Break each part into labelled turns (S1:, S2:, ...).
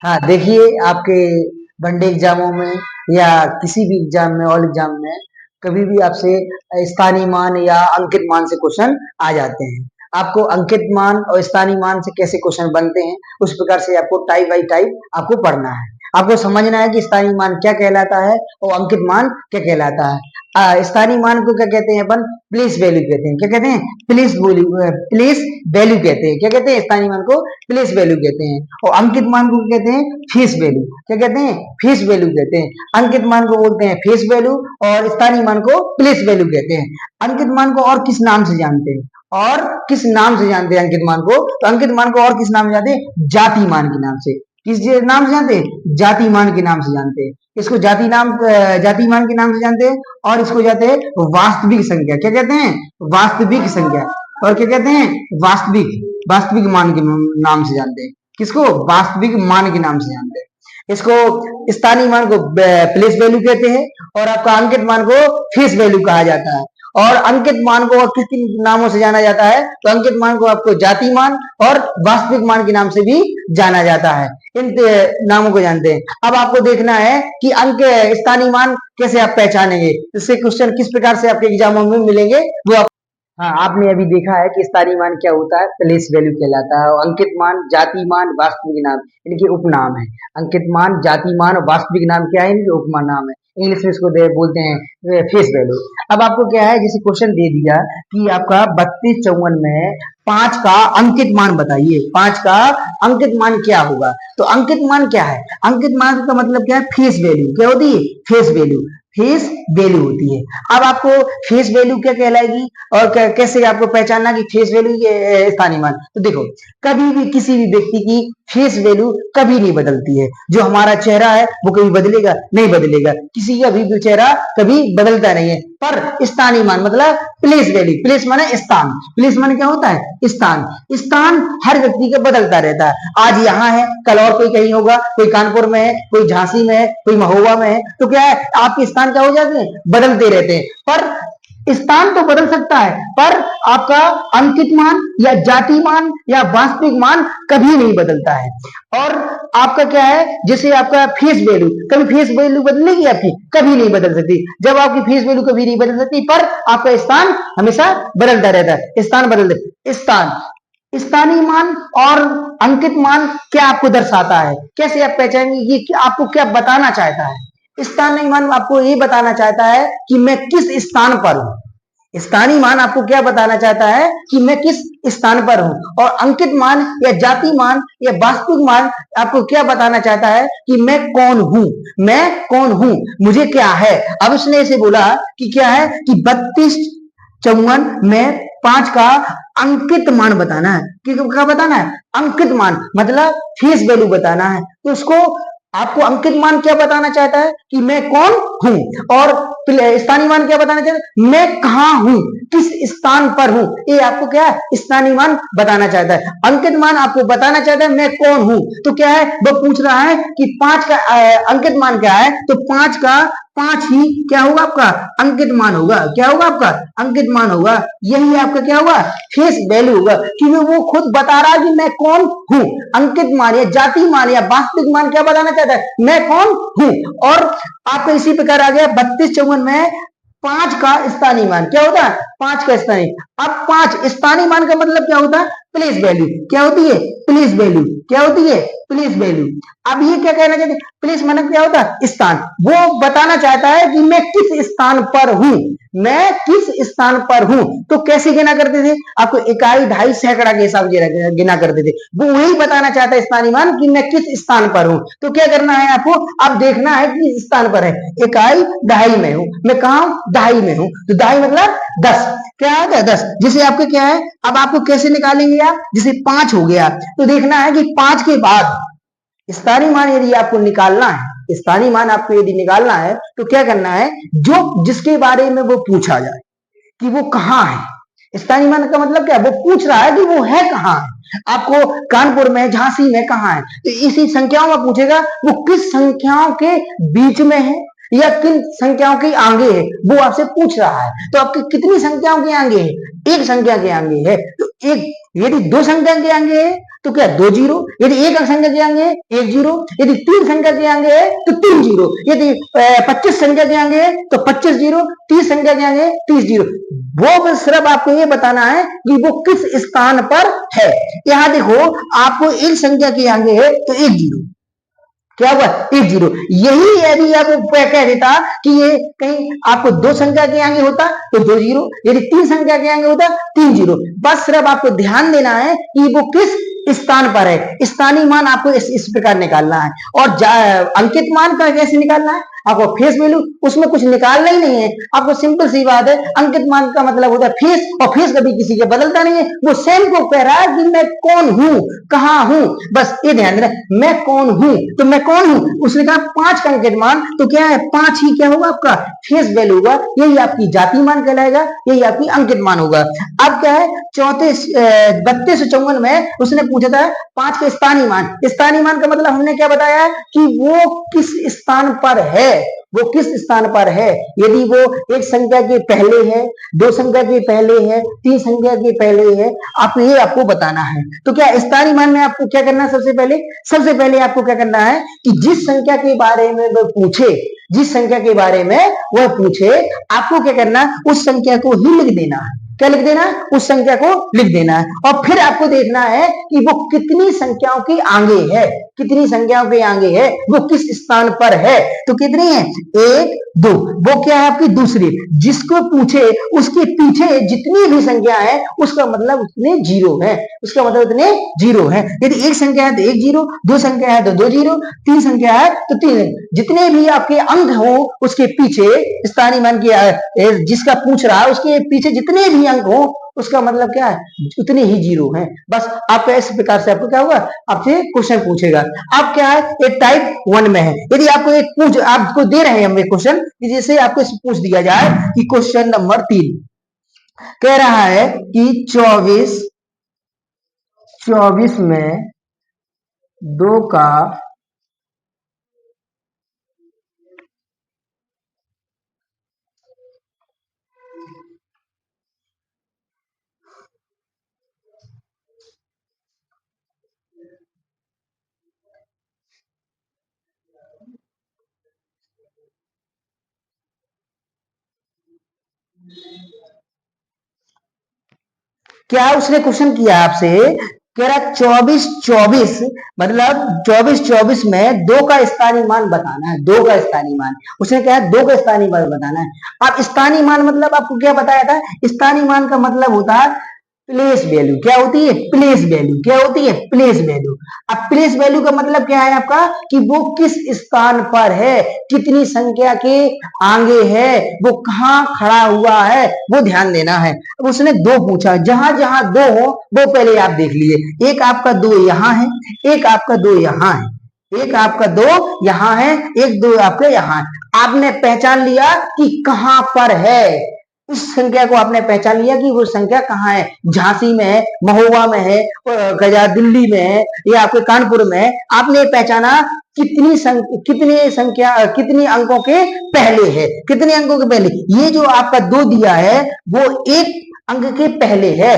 S1: हाँ, देखिए आपके वनडे एग्जामों में या किसी भी एग्जाम में, ऑल एग्जाम में कभी भी आपसे स्थानीय मान या अंकित मान से क्वेश्चन आ जाते हैं। आपको अंकित मान और स्थानीय मान से कैसे क्वेश्चन बनते हैं, उस प्रकार से आपको टाइप बाई टाइप आपको पढ़ना है। आपको समझना है कि स्थानीय मान क्या कहलाता है और अंकित मान क्या कहलाता है। स्थानीय मान को क्या कहते हैं अपन? प्लेस वैल्यू कहते हैं। क्या कहते हैं? प्लेस वैल्यू कहते हैं। क्या कहते हैं? स्थानीय मान को प्लेस वैल्यू कहते हैं। और अंकित मान को कहते हैं फेस वैल्यू। क्या कहते हैं? फेस वैल्यू कहते हैं। अंकित मान को बोलते हैं फेस वैल्यू और स्थानीय मान को प्लेस वैल्यू कहते हैं। अंकित मान को और किस नाम से जानते हैं? और किस नाम से जानते हैं अंकित मान को? तो अंकित मान को और किस नाम से जानते हैं? जाति मान के नाम से। किस नाम से जानते हैं? जाति मान के नाम से जानते हैं। इसको जाति मान के नाम से जानते हैं और इसको जानते हैं वास्तविक संख्या। क्या कहते हैं? वास्तविक संख्या। और क्या कहते हैं? वास्तविक मान के नाम से जानते हैं। किसको? वास्तविक मान के नाम से जानते हैं। इसको स्थानीय मान को प्लेस वैल्यू कहते हैं और आपका अंकित मान को फेस वैल्यू कहा जाता है। और अंकित मान को किस किन नामों से जाना जाता है? तो अंकित मान को आपको जाति मान और वास्तविक मान के नाम से भी जाना जाता है। इन नामों को जानते हैं। अब आपको देखना है कि अंक स्थानीय मान कैसे आप पहचानेंगे। इससे क्वेश्चन किस प्रकार से आपके एग्जामों में मिलेंगे वो आप हाँ, आपने अभी देखा है कि स्थानीय मान क्या होता है? प्लेस वैल्यू कहलाता है। और अंकित मान, जाति मान, वास्तविक नाम इनके उपनाम है। अंकित मान, जाति मान और वास्तविक नाम क्या है? इनके उपनाम है। इंग्लिश में इसको बोलते हैं फेस वैल्यू। अब आपको क्या है, जैसे क्वेश्चन दे दिया कि आपका 3254 में 5 का अंकित मान बताइए। 5 का अंकित मान क्या होगा? तो अंकित मान क्या है? अंकित मान का मतलब क्या है? Face value. क्या होती है? Face value. फेस वैल्यू होती है। अब आपको फेस वैल्यू क्या कहलाएगी और कैसे आपको पहचानना कि फेस वैल्यू ये स्थानीय मान? तो देखो, कभी भी किसी भी व्यक्ति की फेस वैल्यू कभी नहीं बदलती है। जो हमारा चेहरा है वो कभी बदलेगा नहीं, बदलेगा। किसी का भी चेहरा कभी बदलता नहीं है। पर स्थानीय मान मतलब प्लेस वैल्यू। प्लेस माने स्थान। प्लेस माने क्या होता है? स्थान। स्थान हर व्यक्ति का बदलता रहता है। आज यहाँ है, कल और कोई कहीं होगा, कोई कानपुर में है, कोई झांसी में है, कोई महोबा में है। तो क्या है, आपके स्थान क्या हो जाते हैं? बदलते रहते हैं। पर स्थान तो बदल सकता है, पर आपका अंकित मान या जाति मान या वास्तविक मान कभी नहीं बदलता है। और आपका क्या है, जैसे आपका फेस वैल्यू, कभी फेस वैल्यू बदलेगी आपकी? कभी नहीं बदल सकती। जब आपकी फेस वैल्यू कभी नहीं बदल सकती, पर आपका स्थान हमेशा बदलता रहता है। स्थान बदलते स्थान स्थानीय मान और अंकित मान क्या आपको दर्शाता है? कैसे आप पहचानेंगे? ये आपको क्या बताना चाहता है? स्थानीय मान आपको ये बताना चाहता है कि मैं किस स्थान पर हूं। स्थानीय मान आपको क्या बताना चाहता है? कि मैं किस स्थान पर हूं। और अंकित मान या जाति मान या वास्तविक मान आपको क्या बताना चाहता है? कि मैं कौन हूं। मैं कौन हूं, मुझे क्या है। अब उसने ऐसे बोला कि क्या है कि 3254 में 5 का अंकित मान बताना है। क्या बताना है? अंकित मान मतलब फेस वैल्यू बताना है। तो उसको आपको अंकित मान क्या बताना चाहता है? कि मैं कौन हूं। और स्थानीय मान क्या बताना चाहता है? मैं कहां हूं, किस स्थान पर हूं। ये आपको क्या है? स्थानीय मान बताना चाहता है। अंकित मान आपको बताना चाहता है मैं कौन हूं। तो क्या है, वो पूछ रहा है कि 5 का अंकित मान क्या है? तो 5 का 5 ही क्या होगा? आपका अंकित मान होगा। क्या होगा? आपका अंकित मान होगा। यही आपका क्या होगा? फेस वैल्यू होगा। क्योंकि वो खुद बता रहा है कि मैं कौन हूं। अंकित मान या जाति मान या वास्तविक मान क्या बताना चाहता है? मैं कौन हूं। और आपका इसी प्रकार आ गया 3254 में 5 का स्थानीय मान क्या होता है? 5 का स्थानीय। अब 5 स्थानीय मान का मतलब क्या होता है? Place value. क्या होती है? Place value. क्या होती है? Place value. अब ये क्या कहना चाहते हैं? प्लेस मतलब क्या होता है? स्थान। वो बताना चाहता है कि मैं किस स्थान पर हूं। मैं किस स्थान पर हूं। तो कैसे गिना करते थे? आपको इकाई, ढाई, सैकड़ा के हिसाब से गिना करते थे। वो वही बताना चाहता है स्थानीय मान कि मैं किस स्थान पर हूं। तो क्या करना है आपको? अब देखना है कि स्थान पर है। इकाई दहाई में हूं, मैं कहा हूं? दहाई में हूं। तो दहाई मतलब 10। क्या है? 10। जैसे आपके क्या है, अब आपको कैसे निकालेंगे आप? जैसे 5 हो गया तो देखना है कि 5 के बाद स्थानीय मान यदि आपको निकालना है, स्थानीय मान आपको यदि निकालना है तो क्या करना है? जो जिसके बारे में वो पूछा जाए कि वो कहां है। स्थानीय मान का मतलब क्या? वो पूछ रहा है कि वो है कहां है। आपको कानपुर में, झांसी में कहां है, तो इसी संख्याओं में पूछेगा वो किस संख्याओं के बीच में है या किन संख्याओं के आगे है, वो आपसे पूछ रहा है। तो आपकी कितनी संख्याओं के आगे है? एक संख्या के आगे है। तो एक यदि 2 संख्या के आगे है तो क्या 2 जीरो, यदि एक संख्या के आगे 1 जीरो, यदि 3 संख्या के आगे है तो 3 जीरो, यदि 25 संख्या के आगे है तो 25 जीरो, 30 संख्या के आगे 30 जीरो। वो सिर्फ आपको ये बताना है कि वो किस स्थान पर है। यहां देखो आपको एक संख्या के आगे है तो 1 जीरो, क्या हुआ 1 जीरो। यही यदि आपको कह देता कि ये कहीं आपको 2 संख्या के आगे होता तो 2 जीरो, यदि 3 संख्या के आगे होता 3 जीरो। बस सिर्फ आपको ध्यान देना है कि वो किस स्थान पर है। स्थानीय मान आपको इस प्रकार निकालना है। और अंकित मान का कैसे निकालना है, आपको फेस वैल्यू, उसमें कुछ निकालना ही नहीं है, आपको सिंपल सी बात है। अंकित मान का मतलब होता है फेस, और फेस कभी किसी के बदलता नहीं है। वो सेम को कह रहा है कि मैं कौन हूं, कहां हूं, बस ये ध्यान देना, मैं कौन हूं, तो मैं कौन हूं। उसने कहा 5 का अंकित मान, तो क्या है 5 ही क्या होगा आपका फेस वैल्यू होगा, यही आपकी जाति मान कहलाएगा, यही आपकी अंकित मान होगा। अब क्या है 3254 में उसने पूछा था 5 का स्थानीय मान। स्थानीय मान का मतलब हमने क्या बताया कि वो किस स्थान पर है, वो किस स्थान पर है। यदि वो एक संख्या के पहले है, 2 संख्या के पहले है, 3 संख्या के पहले है, आपको ये आपको बताना है। तो क्या स्थानीय मान में आपको क्या करना है, सबसे पहले आपको क्या करना है कि जिस संख्या के बारे में वो पूछे, जिस संख्या के बारे में वह पूछे, आपको क्या करना है उस संख्या को ही लिख देना है। क्या लिख देना है, उस संख्या को लिख देना है। और फिर आपको देखना है कि वो कितनी संख्याओं के आगे है, कितनी संख्याओं के आगे है, वो किस स्थान पर है। तो कितनी है 1 2, वो क्या है आपकी दूसरी। जिसको पूछे उसके पीछे जितनी भी संख्या है उसका मतलब उतने जीरो है, उसका मतलब उतने जीरो है। यदि एक संख्या है तो 1 जीरो, 2 संख्या है तो 2 जीरो, 3 संख्या है तो 3। जितने भी आपके अंक हो उसके पीछे स्थानीय मान की जिसका पूछ रहा है उसके पीछे जितने भी अंक हो उसका मतलब क्या है उतने ही जीरो हैं। बस आपका इस प्रकार से आपको क्या होगा, आपसे क्वेश्चन पूछेगा। अब क्या है एक टाइप 1 में है। यदि आपको आपको दे रहे हैं हम एक क्वेश्चन, जैसे आपको पूछ दिया जाए कि क्वेश्चन नंबर 3 कह रहा है कि 24 में 2 का क्या उसने क्वेश्चन किया आपसे, कह रहा 24 मतलब 24 में 2 का स्थानीय मान बताना है। 2 का स्थानीय मान उसने क्या है 2 का स्थानीय मान बताना है। अब स्थानीय मान मतलब आपको क्या बताया था, स्थानीय मान का मतलब होता है प्लेस वैल्यू। क्या होती है प्लेस वैल्यू, क्या होती है प्लेस वैल्यू। अब प्लेस वैल्यू का मतलब क्या है आपका कि वो किस स्थान पर है, कितनी संख्या के आगे है, वो कहां खड़ा हुआ है, वो ध्यान देना है। अब उसने 2 पूछा, जहां जहां 2 हो वो पहले आप देख लिए। एक आपका 2 यहाँ है, एक आपका 2 यहाँ है, एक आपका 2 यहाँ है, एक 2 आपका यहाँ है। आपने पहचान लिया कि कहां पर है, उस संख्या को आपने पहचान लिया कि वो संख्या कहाँ है, झांसी में है, महोबा में है, दिल्ली में है, या आपके कानपुर में है। आपने पहचाना कितने अंकों के पहले है, कितने अंकों के पहले। ये जो आपका 2 दिया है वो 1 अंक के पहले है।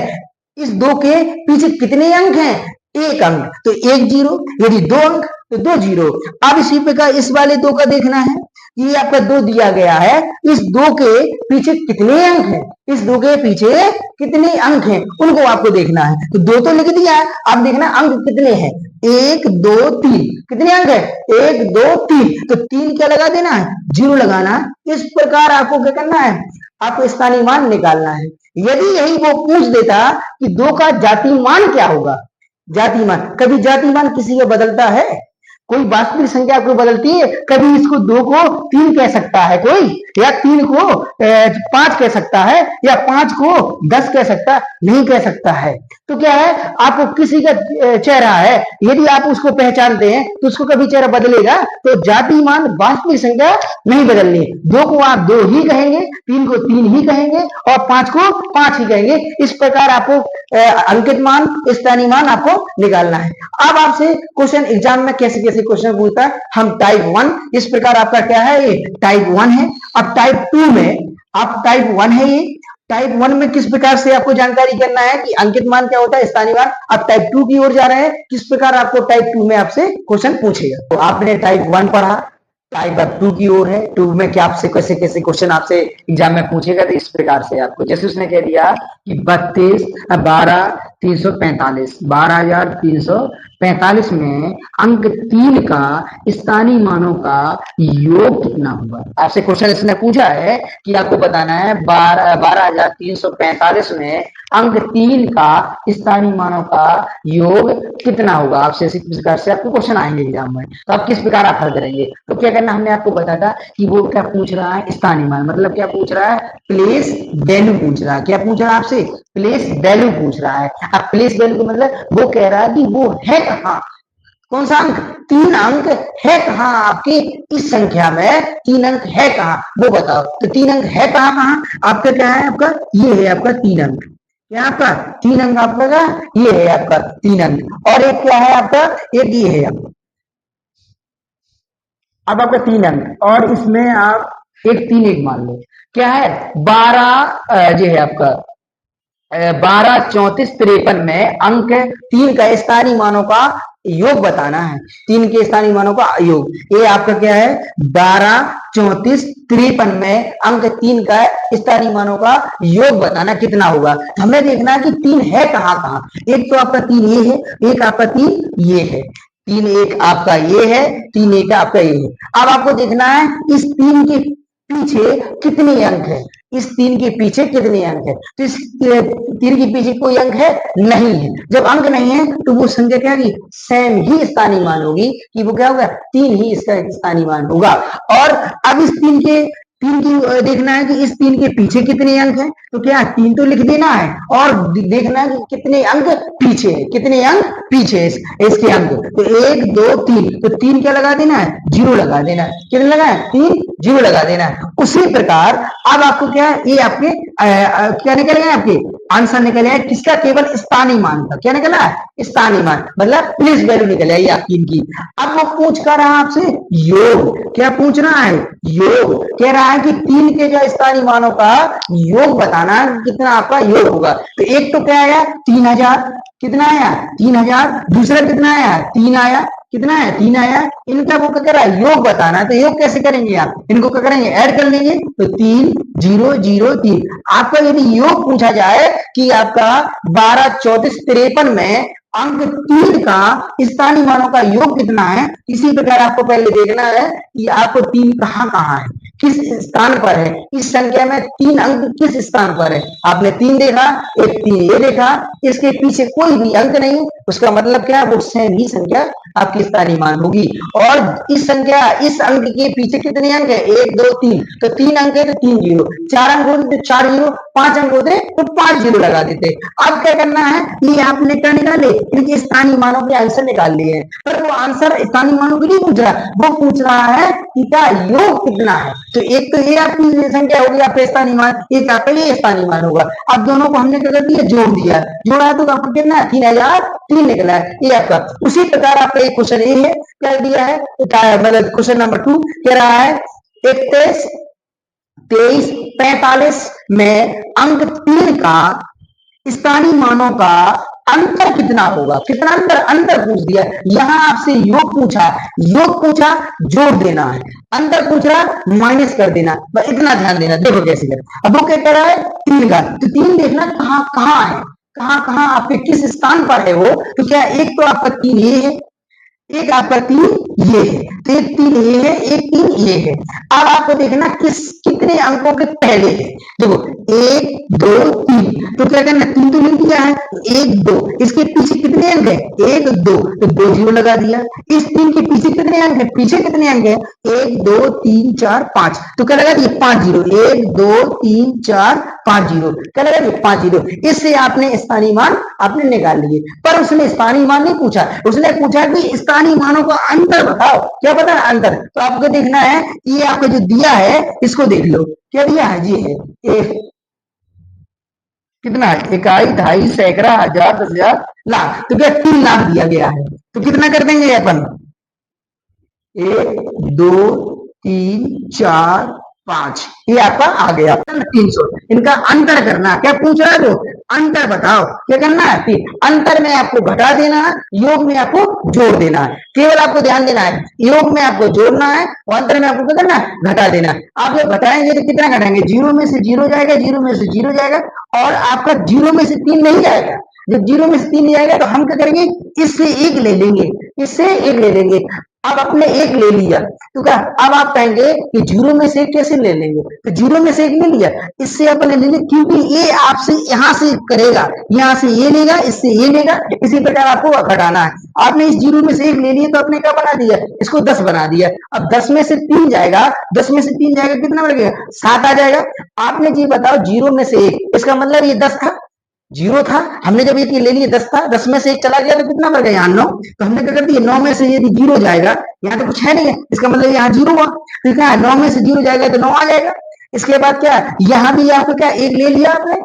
S1: इस 2 के पीछे कितने अंक हैं, 1 अंक, तो 1 जीरो, यदि 2 अंक तो 2 जीरो। अब इसी प्रकार इस वाले 2 का देखना है, ये आपका 2 दिया गया है, इस 2 के पीछे कितने अंक हैं, इस 2 के पीछे कितने अंक हैं उनको आपको देखना है। तो 2 तो लिख दिया है, अब देखना अंक कितने हैं, 1 2 3, कितने अंक है 1 2 3, तो 3 क्या लगा देना है, जीरो लगाना है। इस प्रकार आपको क्या करना है, आपको स्थानीय मान निकालना है। यदि यही वो पूछ देता कि 2 का जाति मान क्या होगा, जाति मान, कभी जाति मान किसी का बदलता है, कोई वास्तविक संख्या को बदलती है, कभी इसको 2 को 3 कह सकता है कोई, या 3 को 5 कह सकता है, या 5 को 10 कह सकता, नहीं कह सकता है। तो क्या है आपको किसी का चेहरा है, यदि आप उसको पहचानते हैं तो उसको कभी चेहरा बदलेगा, तो जाति मान वास्तविक संख्या नहीं बदलनी। 2 को आप 2 ही कहेंगे, 3 को 3 ही कहेंगे, और 5 को 5 ही कहेंगे। इस प्रकार आपको अंकित मान स्थानीय मान आपको निकालना है। अब आपसे क्वेश्चन एग्जाम में कैसे कैसे क्वेश्चन पूछता है, हम टाइप 1, इस प्रकार आपका क्या है ये टाइप 1 है। अब टाइप 2 में आप टाइप 1 है ये, टाइप 1 में किस प्रकार से आपको जानकारी करना है कि अंकित मान क्या होता है, स्थानीय मान। अब टाइप 2 की ओर जा रहे हैं, किस प्रकार आपको टाइप 2 में आपसे क्वेश्चन पूछेगा। तो आपने टाइप 1 पढ़ा, टाइप अब 2 की ओर है। 2 में क्या आपसे कैसे कैसे क्वेश्चन आपसे एग्जाम में पूछेगा, तो इस प्रकार से आपको, जैसे उसने कह दिया कि 12,345 में अंक 3 का स्थानीय मानों का योग कितना होगा। आपसे क्वेश्चन इसने पूछा है कि आपको बताना है 12,345 में अंक 3 का स्थानीय मानों का योग कितना होगा। आपसे इसी प्रकार से आपको क्वेश्चन आएंगे एग्जाम में, तो आप किस प्रकार आप हल करेंगे। तो क्या करना, हमने आपको बताया था कि वो क्या पूछ रहा है, स्थानीय मान, मतलब क्या पूछ रहा है, प्लेस वैल्यू पूछ रहा है। क्या पूछ रहा है आपसे, प्लेस वैल्यू पूछ रहा है। अब प्लेस वैल्यू का मतलब वो कह रहा है कि वो है कहाँ, कौन सा अंक, 3 अंक है कहाँ आपकी इस संख्या में, 3 अंक है कहाँ वो बताओ। तो 3 अंक है कहाँ कहाँ, आपका क्या है, आपका ये है आपका 3 अंक, क्या आपका 3 अंक, आपका क्या ये है आपका 3 अंक, और एक क्या है आपका, एक ये है आपका। अब आपका 3 अंक, और इसमें आप एक 3 एक मान लो, क्या है 12, ये है आपका 12, 34, 53 में अंक 3 का स्थानीय मानों का योग बताना है। 3 के स्थानीय मानों का योग, ये आपका क्या है 12, 34, 53 में अंक 3 का स्थानीय मानों का योग बताना कितना होगा। हमें देखना है कि 3 है कहाँ कहाँ। एक तो आपका 3 ये है, एक आपका 3 ये है, 3 एक आपका ये है, 3 एक आपका ये है। अब आपको देखना है इस 3 के पीछे कितने अंक है, इस 3 के पीछे कितने अंक है। तो इस 3 के पीछे कोई अंक है नहीं है। जब अंक नहीं है तो वो संख्या क्या होगी, सेम ही स्थानीय मान होगी, कि वो क्या होगा 3 ही इसका स्थानीय मान होगा। और अब इस 3 की देखना है कि इस 3 के पीछे कितने अंक हैं। तो क्या 3 तो लिख देना है, और देखना है कि कितने अंक पीछे है, कितने अंक पीछे है इसके अंक। तो 1 2 3, तो 3 क्या लगा देना है, 0 लगा देना है। कितने लगा है, 3 0 लगा देना है। उसी प्रकार अब आपको क्या है, ये आपके क्या निकल गए, आपके आंसर निकल आया किसका, केवल स्थानीय मान का। क्या निकला है, स्थानीय मान, मतलब प्लेस वैल्यू निकल आई आपकी इनकी। अब वो पूछ कर रहा है आपसे योग, क्या पूछ रहा है, योग कह रहा है कि 3 के जो स्थानीय मानों का योग बताना है, कितना आपका योग होगा। तो एक तो क्या आया 3000, कितना आया 3000, दूसरा कितना आया 3 आया, कितना है 3 आया। इनका वो क्या कर रहा है, योग बताना है। तो योग कैसे करेंगे आप, इनको क्या करेंगे, ऐड कर लेंगे। तो 3 0 0 3। आपका यदि योग पूछा जाए कि आपका 12, 34, 53 में अंक 3 का स्थानीय मानों का योग कितना है, इसी प्रकार आपको पहले देखना है कि आपको 3 कहाँ कहाँ है, किस स्थान पर है, इस संख्या में 3 अंक किस स्थान पर है। आपने 3 देखा, एक 3 ये देखा, इसके पीछे कोई भी अंक नहीं, उसका मतलब क्या है, वो सेम ही संख्या आपकी स्थानीय मान होगी। और इस संख्या, इस अंक के पीछे कितने अंक है, 1 2 3, तो 3 अंक है तो 3 जीरो, 4 अंक होते तो 4 जीरो, 5 अंक होते तो 5 जीरो लगा देते। अब क्या करना है, ये आपने क्या निकाले, इनके स्थानीय मानों के आंसर निकाल लिए हैं, पर वो आंसर स्थानीय मानों के नहीं पूछ रहा, वो पूछ रहा है कि क्या योग कितना है। तो एक तो ये आपकी संख्या होगी आपका स्थानीय मान, एक आपका ये स्थानीय मान होगा। अब दोनों को हमने क्या कर दिया, जोड़ दिया, जोड़ा तो आपको कितना है 3003 निकला है, ये आपका। उसी प्रकार आपका एक क्वेश्चन ये है, क्या दिया है, मतलब क्वेश्चन नंबर 2 कह रहा है 31, 23, 45 में अंक 3 का स्थानीय मानों का अंतर कितना होगा। कितना अंतर, अंतर पूछ दिया। यहां आपसे योग पूछा, योग पूछा जोड़ देना है, अंतर पूछ रहा माइनस कर देना, बस इतना ध्यान देना। देखो कैसे कर, अब वो क्या कर रहा है 3 का, तो 3 देखना कहाँ कहाँ है, कहाँ कहाँ आपके किस स्थान पर है वो। तो क्या एक तो आपका 3 ये है, एक आपका 3 ये है, तो एक 3 ये है, एक 3 ये है। अब आपको देखना किस कितने अंकों के पहले है। देखो 1 2 3, तो क्या करना, 3 तो लिख दिया है, 1 2, इसके पीछे कितने अंक है 1 2, तो 2 जीरो लगा दिया। इस 3 के पीछे कितने अंक है, पीछे कितने अंक है 1 2 3 4 5, तो क्या लगा दिया 5 जीरो, 1 2 3 4 5 जीरो, क्या लगा दिया 5 जीरो। इससे आपने स्थानीय मान आपने निकाल लिए, पर उसने स्थानीय मान नहीं पूछा, उसने पूछा कि स्थानीय मानों का अंतर बताओ। क्या पता है अंतर, तो आपको देखना है, ये आपको जो दिया है इसको देख लो, क्या दिया है जी है एक, कितना है, इकाई दहाई सैकड़ा हजार 10,000 लाख, तो क्या 3 लाख दिया गया है। तो कितना कर देंगे अपन, 1 2 3 4 5, ये आपका आ गया 300। इनका अंतर करना, क्या पूछ रहा है वो, अंतर बताओ, क्या करना है, फिर अंतर में आपको घटा देना है, योग में आपको जोड़ देना है। केवल आपको ध्यान देना है, योग में आपको जोड़ना है और अंतर में आपको क्या करना है, घटा देना है। आप जब घटाएंगे तो कितना घटाएंगे, 0 में से 0 जाएगा, 0 में से 0 जाएगा, और आपका 0 में से 3 नहीं जाएगा। जब 0 में से 3 नहीं जाएगा तो हम क्या करेंगे, इससे एक ले लेंगे, इससे एक ले लेंगे। अब आपने एक ले लिया तो क्या, अब आप कहेंगे कि 0 में से एक कैसे ले लेंगे, तो 0 में से एक ले लिया, इससे अपन ले लेंगे, क्योंकि ये आपसे यहाँ से करेगा, यहाँ से ये लेगा, इससे ये लेगा, इसी प्रकार आपको घटाना है। आपने इस 0 में से एक ले लिया तो आपने क्या बना दिया, इसको 10 बना दिया। अब 10 में से 3 जाएगा, 10 में से 3 जाएगा, कितना बनेगा, 7 आ जाएगा। आपने जी बताओ 0 में से एक, इसका मतलब ये 10 था, 0 था, हमने जब ये ले लिए 10 था, 10 में से एक चला गया तो कितना बढ़ गया, यहाँ 9। तो हमने क्या कर दिया, 9 में से यदि 0 जाएगा, यहाँ तो कुछ है नहीं है, इसका मतलब यहाँ 0 हुआ, तो क्या है, 9 में से 0 जाएगा तो 9 आ जाएगा। इसके बाद क्या, यहाँ भी आपको क्या एक ले लिया आपने,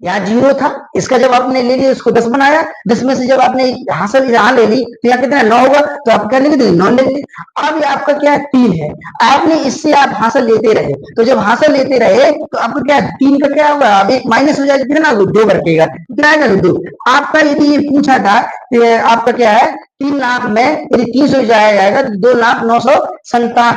S1: यहाँ 0 था, इसका जब आपने ले लिया उसको 10 बनाया, 10 में से जब आपने हासिल यहाँ ले ली तो यहाँ कितना 9 होगा, तो आप क्या लेंगे, 9 लेंगे। अब आपका क्या 3 है, आपने इससे आप हासिल लेते रहे, तो जब हासिल लेते रहे तो आपको क्या 3 का क्या होगा, अब एक माइनस हो जाएगा, कितना 2 बचेगा, कितना आएगा 2। आपका यदि ये पूछा था आपका क्या है, 3 लाख में यदि 300 जाएगा तो 2,09,97,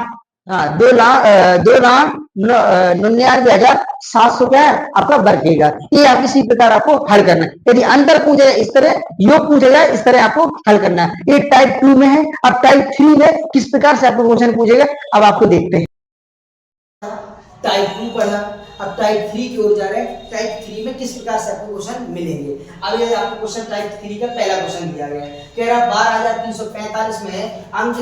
S1: हाँ 2,99,700 क्या है आपका बचेगा। ये आप इसी प्रकार आपको हल करना है। यदि अंतर पूछे इस तरह, योग पूछे जाए इस तरह आपको हल करना है। ये टाइप 2 में है। अब टाइप 3 में किस प्रकार से आपको क्वेश्चन पूछेगा, अब आपको देखते हैं।
S2: टाइप 2 पढ़ा, अब टाइप 3 की ओर जा रहे हैं। टाइप 3 में किस प्रकार से आपको क्वेश्चन मिलेंगे। अब ये आपको क्वेश्चन टाइप 3 का पहला क्वेश्चन दिया गया है, कह रहा 12,345 में अंक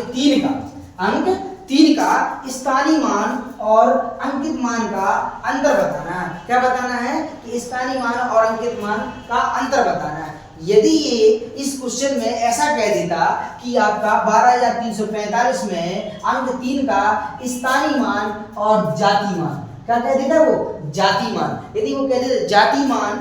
S2: 3 का स्थानीय मान और अंकित मान का अंतर बताना है। क्या बताना है कि स्थानीय मान और अंकित मान का अंतर बताना है। यदि ये इस क्वेश्चन में ऐसा कह देता कि आपका 12,345 में अंक 3 का स्थानीय मान और जाति मान, क्या कह देता वो, जाति मान। यदि वो कह देता जाति मान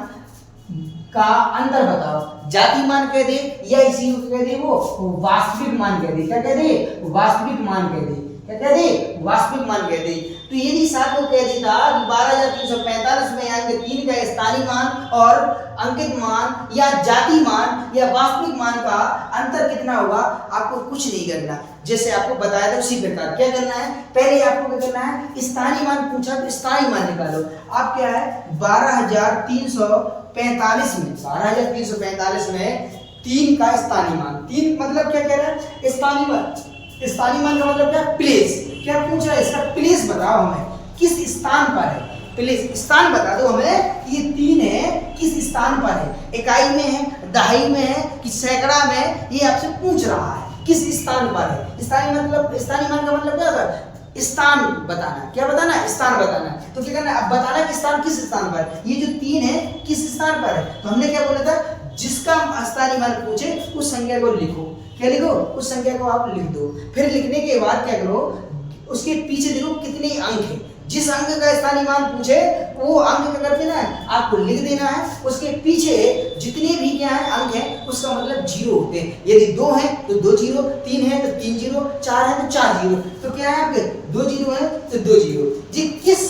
S2: का अंतर बताओ, जाति मान कह दे या इसी को कह दे वो वास्तविक मान कह दे, क्या कह दे, वास्तविक मान कह दे, क्या कह दे, वास्तविक मान कह दे। तो यदि साथ में कह देता कि 12,345 में अंक 3 का स्थानीय मान और अंकित मान या जाति मान या वास्तविक मान का अंतर कितना होगा, आपको कुछ नहीं करना, जैसे आपको बताया था उसी प्रकार क्या करना है। पहले आपको क्या करना है, स्थानीय मान पूछा तो स्थानीय मान निकालो। आप क्या है 12,345 में 3 का स्थानीय मान, 3 मतलब क्या कह रहा है, स्थानीय मान। स्थानीय मान का मतलब क्या, प्लेस। क्या पूछ रहा है, इसका प्लेस बताओ हमें, किस स्थान पर है, प्लेस स्थान बता दो हमें, ये 3 है किस स्थान पर है, इकाई में है, दहाई में है कि सैकड़ा में, ये आपसे पूछ रहा है किस स्थान पर है। स्थानीय मतलब, स्थानीय मान का मतलब क्या होता है, स्थान बताना। क्या बताना, स्थान बताना। तो क्या करना, अब बताना कि स्थान किस स्थान पर, ये जो 3 है किस स्थान पर है। तो हमने क्या बोला था, जिसका स्थानीय मान पूछे उस संख्या को लिखो। क्या लिखो, उस संख्या को आप लिख दो। फिर लिखने के बाद क्या करो, उसके पीछे देखो कितने अंक है। जिस अंक का स्थानीय मान पूछे वो अंक क्या कर देना है, आपको लिख देना है। उसके पीछे जितने भी क्या है अंक है उसका मतलब 0 होते हैं। यदि 2 है तो 2 0, 3 है तो 3 0, 4 है तो 4 0। तो क्या है आपके 2 0 है तो 2 0। जी किस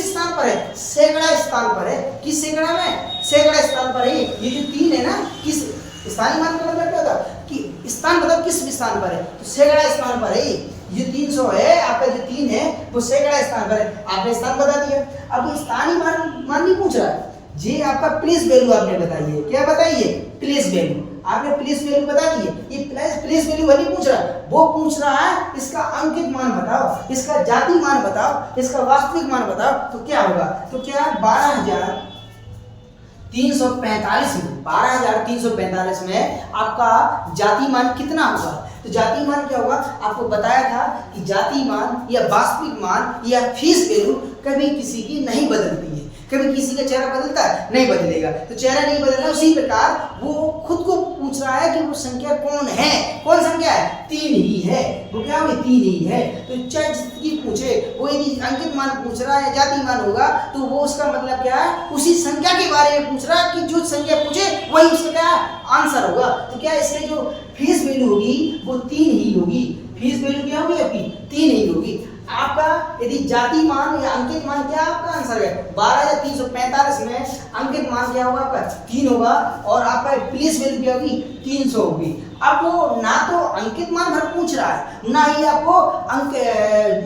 S2: स्थान पर है, सैकड़ा स्थान पर है। किस सैकड़ा में, सैकड़ा स्थान पर है। ये जो 3 है ना, किस स्थानीय मान का मतलब क्या होता है कि स्थान मतलब किस स्थान पर है, तो सैकड़ा स्थान पर है। ये 300 है आपका, जो 3 है वो सैकड़ा स्थान पर है। आपने स्थान बता दिया। अब स्थानीय मान नहीं पूछ रहा है, ये आपका प्लेस वैल्यू आपने बताइए। क्या बताइए, प्लेस वैल्यू। आपने प्लेस वैल्यू बता दिए। ये प्लेस वैल्यू नहीं पूछ रहा है, वो पूछ रहा है इसका अंकित मान बताओ, इसका जाति मान बताओ, इसका वास्तविक मान बताओ। तो क्या होगा, तो क्या 12,345 में आपका जाति मान कितना होगा। तो जाति मान क्या होगा, आपको बताया था कि जाति मान या वास्तविक मान या फीस वैल्यू कभी किसी की नहीं बदलती है। कभी किसी का चेहरा बदलता है, नहीं बदलेगा। तो चेहरा नहीं बदलना, उसी प्रकार वो खुद को पूछ रहा है कि वो संख्या कौन है। कौन संख्या है, 3 ही है। वो क्या होगी, 3 ही है। तो चाहे जिसकी पूछे, वो यदि अंकित मान पूछ रहा है, जाति मान होगा, तो वो उसका मतलब क्या है, उसी संख्या के बारे में पूछ रहा है कि जो संख्या पूछे वही उसका क्या आंसर होगा। तो क्या इसके जो फीस वैल्यू होगी वो 3 ही होगी। फीस वैल्यू क्या होगी आपकी, 3 ही होगी। आपका यदि जाति मान या अंकित मान क्या आपका आंसर है 12 या 345 में अंकित मान क्या होगा आपका 3 होगा और आपका प्लेस वैल्यू क्या होगी 300 होगी। अब वो ना तो अंकित मान भर पूछ रहा है ना ही आपको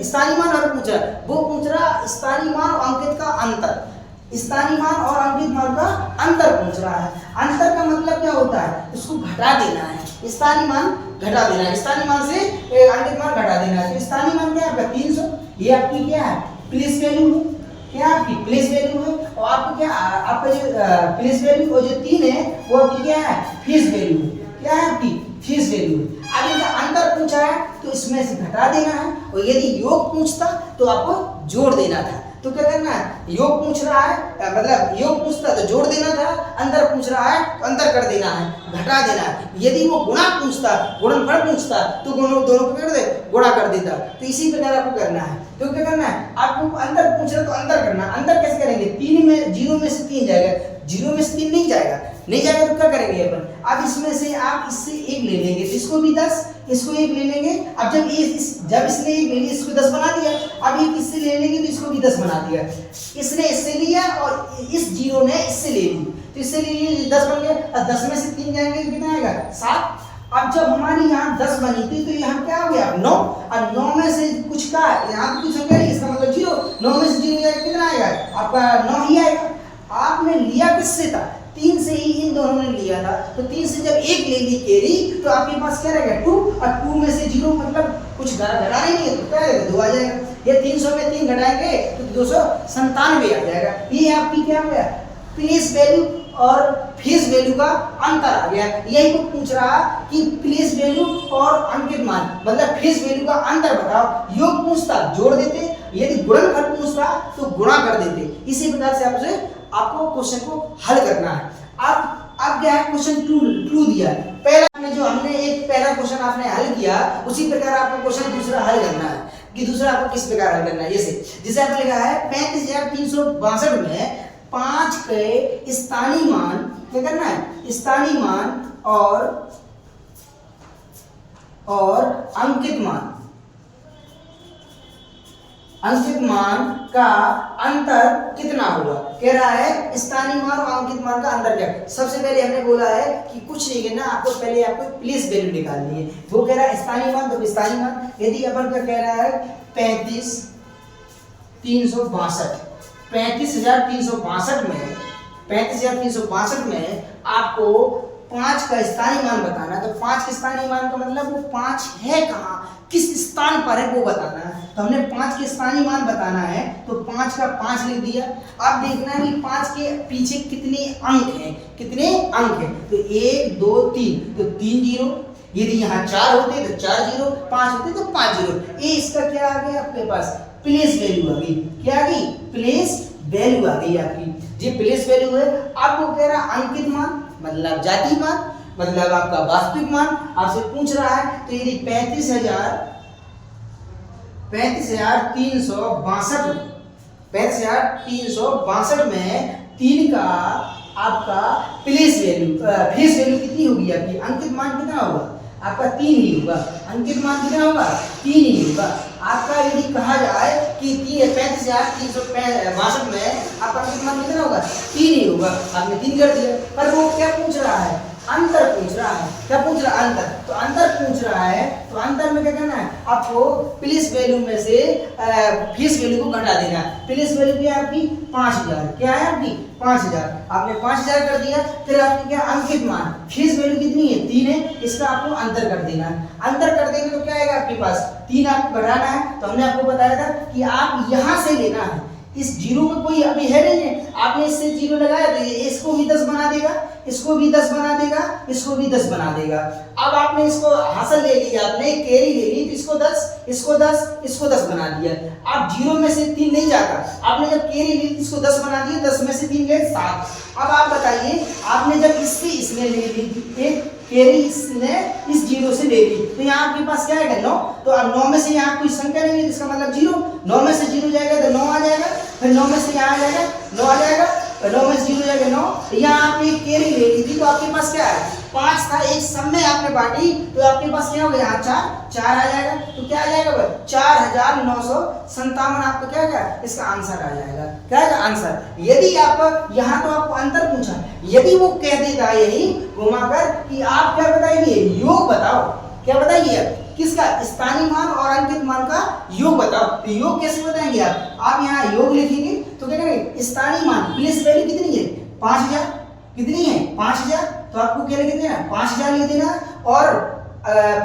S2: स्थानीय मान भर पूछ रहा है, वो पूछ रहा स्थानीय मान और अंकित का अंतर, स्थानीय मान और अंकित मान का अंतर पूछ रहा है। अंतर का मतलब क्या होता है, उसको घटा देना है, स्थानीय मान घटा देना है, स्थानीय मान से अंकित मान घटा देना है। तो स्थानीय मान क्या है आपका 300, ये आपकी क्या है प्लेस वैल्यू है, क्या आपकी प्लेस वैल्यू है और आपको क्या आपका जो प्लेस वैल्यू और जो 3 है वो आपकी क्या है फीस वैल्यू है, क्या है आपकी फीस वैल्यू है। अब इनका अंतर पूछा है तो इसमें से घटा देना है और यदि योग पूछता तो आपको जोड़ देना था। तो क्या करना है, योग पूछ रहा है मतलब योग पूछता तो जोड़ देना था, अंतर पूछ रहा है तो अंतर कर देना है, घटा देना है। यदि वो गुणा पूछता गुणनफल पूछता तो दोनों को कर दे गुणा कर देता। तो इसी प्रकार आपको करना है। तो क्या करना है, आपको अंतर पूछ रहा तो अंतर करना। अंतर कैसे करेंगे, 3 में 0 में से 3 जाएगा, 0 में से 3 नहीं जाएगा, नहीं जाएगा तो क्या करेंगे अपन, अब इसमें से आप इससे 1 ले लेंगे तो इसको भी 10, इसको 1 ले लेंगे। अब जब इसने 1 ले लिया इसको 10 बना दिया, अब एक इससे ले लेंगे तो इसको भी 10 बना दिया। इसने इससे लिया और इस 0 ने इससे ले ली तो इससे ले लिए 10 बन गए। अब 10 में से 3 जाएंगे तो कितना आएगा 7। अब जब हमारी यहाँ 10 बनी थी तो यहाँ क्या हो गया 9। अब 9 में से कुछ का यहाँ तो कुछ संख्या नहीं, इसका मतलब 0, 9 में से 0 जाएगा कितना आएगा आपका 9 ही आएगा। आपने लिया किससे था, 3 से ही इन दोनों ने लिया था। तो 3 से जब 1 ले ली कैरी तो आपके पास क्या रहेगा 2 और 2 में से 0 मतलब कुछ घटाना ही नहीं है तो क्या आएगा 2 आ जाएगा। ये 300 में 3 घटाएंगे तो 297 आ जाएगा। ये आपकी क्या हो गया प्लेस वैल्यू और फेस वैल्यू का अंतर आ गया। यही को पूछ रहा कि प्लेस वैल्यू और अंकित मान मतलब फेस वैल्यू का अंतर बताओ। योग पूछता जोड़ देते, यदि गुणनफल पूछता तो गुणा कर देते। इसी प्रकार से आपको क्वेश्चन को हल करना है। अब क्या है क्वेश्चन टू दिया, पहला जो हमने एक पहला क्वेश्चन आपने हल किया उसी प्रकार आपको क्वेश्चन दूसरा हल करना है कि दूसरा आपको किस प्रकार हल करना है। जैसे आपने लिखा है 35,362 में 5 के स्थानीय मान क्या करना है, स्थानीय मान और अंकित मान का अंतर कितना होगा। कह रहा है स्थानीय मान और अंकित मान का अंतर क्या है। सबसे पहले हमने बोला है कि कुछ नहीं करना, आपको पहले प्लेस वैल्यू निकालनी है। वो कह रहा है स्थानीय मान तो स्थानीय मान, यदि अपन का कह रहा है 35,362 में आपको 5 का स्थानीय मान बताना है। तो 5 के स्थानीय मान का मतलब वो 5 है कहाँ, किस स्थान पर है वो बताना है। तो हमने 5 के स्थानीय मान बताना है तो 5 का 5 लिख दिया। अब देखना है कि 5 के पीछे कितने अंक हैं, तो 1 2 3 तो 3 0, यदि यहाँ 4 होते तो 4 0, 5 होते तो 5 0। ये इसका क्या आ गया आपके पास प्लेस वैल्यू आ गई। क्या आ गई प्लेस वैल्यू आ गई आपकी, ये प्लेस वैल्यू है। अब वो कह रहा अंकित मान मतलब जाति मान मतलब आपका वास्तविक मान आपसे पूछ रहा है। तो यदि 35,362 में 3 का आपका प्लेस वैल्यू फेस वैल्यू कितनी होगी आपकी, अंकित मान कितना होगा आपका 3 ही होगा, अंकित मान कितना होगा 3 ही होगा आपका। यदि कहा जाए कि 35,362 में आपका अंकित मान कितना होगा 3 ही होगा, आपने 3 कर दिया। पर वो क्या पूछ रहा है, अंतर पूछ रहा है। क्या पूछ रहा है, अंतर। तो अंतर पूछ रहा है तो अंतर में क्या करना है, आपको प्लेस वैल्यू में से फेस वैल्यू को घटा देना है। प्लेस वैल्यू क्या है आपकी 5000, क्या है आपकी 5000, आपने 5000 कर दिया। फिर आपने क्या अंकित मान फेस वैल्यू कितनी है 3 है, इसका आपको अंतर कर देना है। अंतर कर देंगे तो क्या आएगा आपके पास 3 आपको घटाना है। तो हमने आपको बताया था कि आप यहाँ से लेना है, इस 0 का कोई अभी है नहीं है, आपने इससे 0 लगाया तो इसको भी 10 बना देगा, इसको भी 10 बना देगा, इसको भी 10 बना देगा। अब आपने इसको हासिल ले लिया, आपने कैरी ले ली तो इसको 10, इसको 10, इसको 10 बना दिया। अब 0 में से 3 नहीं जाता, आपने जब कैरी ली तो इसको 10 बना दिया, 10 में से 3 गए 7। अब आप बताइए आपने जब इससे इसमें ले ली एक कैरी, इसने इस 0 से ले ली तो यहाँ आपके पास क्या आएगा 9। तो अब 9 में से यहाँ कोई संख्या नहीं है, इसका मतलब 0, 9 में से 0 जाएगा तो 9 आ जाएगा, फिर 9 में से यहाँ आ जाएगा 9 आ जाएगा, 9 में से 0 जाएगा 9। यहाँ आपने एक कैरी ले ली थी तो आपके पास क्या है 5 था, एक सम में आपने बांटी तो आपके पास क्या हो गया, यहाँ 4 आ जाएगा। तो क्या आ जाएगा भाई, 4957 आपका क्या गया, इसका आंसर आ जाएगा। क्या है आंसर। यदि आप यहाँ तो आपको अंतर पूछा, यदि वो कह देता यही घुमाकर कि आप क्या बताएंगे, योग बताओ, क्या बताइए किसका, स्थानीय मान और अंकित मान का योग बताओ, तो योग कैसे बताएंगे आप यहाँ योग लिखेंगे तो क्या करेंगे, स्थानीय मान प्लेस वैल्यू कितनी है 5000, कितनी है 5000, तो आपको क्या लिख देना 5000 लिख देना, और